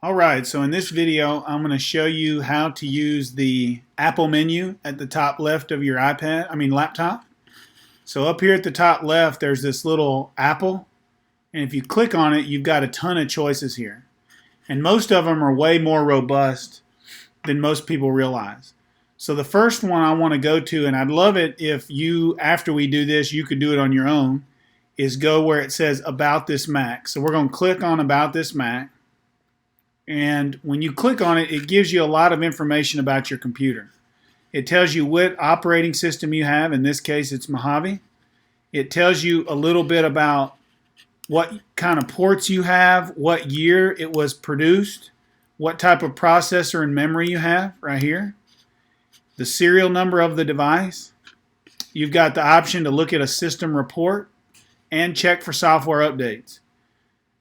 Alright, so in this video I'm going to show you how to use the Apple menu at the top left of your laptop. So up here at the top left there's this little Apple, and if you click on it you've got a ton of choices here. And most of them are way more robust than most people realize. So the first one I want to go to, and I'd love it if you, after we do this, you could do it on your own, is go where it says About This Mac. So we're going to click on About This Mac. And when you click on it, it gives you a lot of information about your computer. It tells you what operating system you have. In this case, it's Mojave. It tells you a little bit about what kind of ports you have, what year it was produced, what type of processor and memory you have right here, the serial number of the device. You've got the option to look at a system report and check for software updates.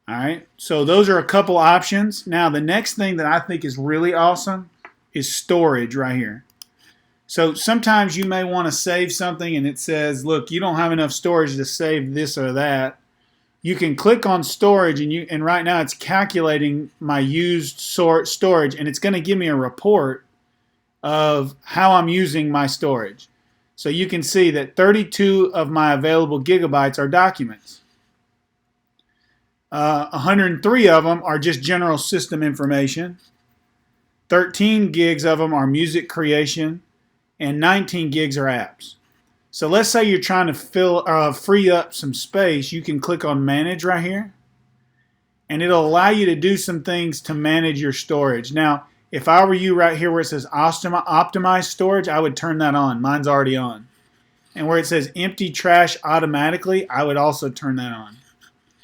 Alright, so those are a couple options. Now the next thing that I think is really awesome is storage right here. So sometimes you may want to save something and it says, look, you don't have enough storage to save this or that. You can click on storage and right now it's calculating my used storage, and it's going to give me a report of how I'm using my storage. So you can see that 32 of my available gigabytes are documents. 103 of them are just general system information. 13 gigs of them are music creation, and 19 gigs are apps. So let's say you're trying to free up some space. You can click on Manage right here, and it'll allow you to do some things to manage your storage. Now, if I were you, right here where it says Optimize Storage, I would turn that on. Mine's already on. And where it says Empty Trash Automatically, I would also turn that on.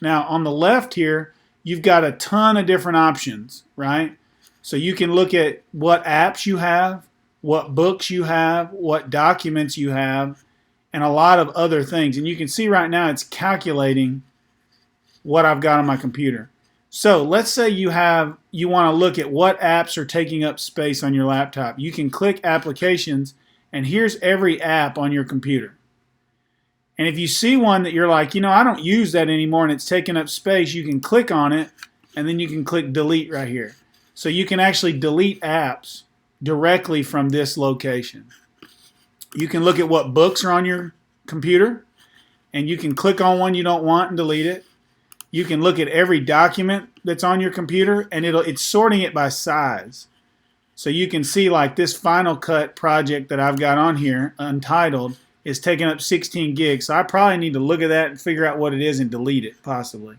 Now on the left here, you've got a ton of different options, right? So you can look at what apps you have, what books you have, what documents you have, and a lot of other things. And you can see right now it's calculating what I've got on my computer. So let's say you want to look at what apps are taking up space on your laptop. You can click Applications, and here's every app on your computer. And if you see one that you're like, I don't use that anymore and it's taking up space, you can click on it and then you can click Delete right here. So you can actually delete apps directly from this location. You can look at what books are on your computer, and you can click on one you don't want and delete it. You can look at every document that's on your computer, and it's sorting it by size. So you can see like this Final Cut project that I've got on here, Untitled, is taking up 16 gigs. So I probably need to look at that and figure out what it is and delete it, possibly.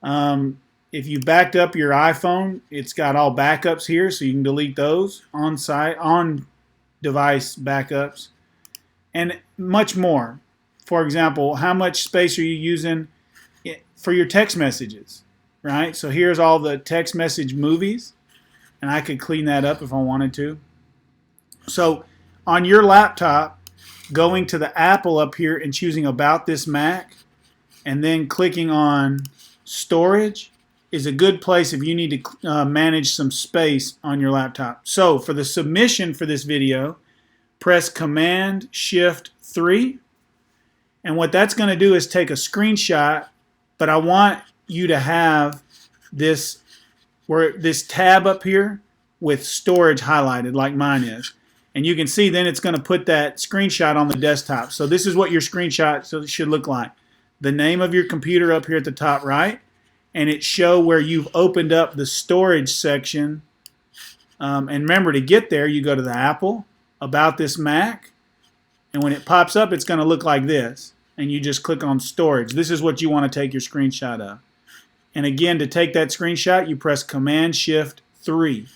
If you backed up your iPhone, it's got all backups here, so you can delete those on-device backups, and much more. For example, how much space are you using for your text messages, right? So here's all the text message movies, and I could clean that up if I wanted to. So on your laptop, going to the Apple up here and choosing About This Mac, and then clicking on Storage is a good place if you need to manage some space on your laptop. So for the submission for this video, press Command-Shift-3, and what that's going to do is take a screenshot, but I want you to have this tab up here with storage highlighted like mine is. And you can see then it's going to put that screenshot on the desktop. So this is what your screenshot should look like. The name of your computer up here at the top right, and it show where you've opened up the storage section. And remember, to get there, you go to the Apple, About This Mac, and when it pops up, it's going to look like this. And you just click on Storage. This is what you want to take your screenshot of. And again, to take that screenshot, you press Command-Shift-3.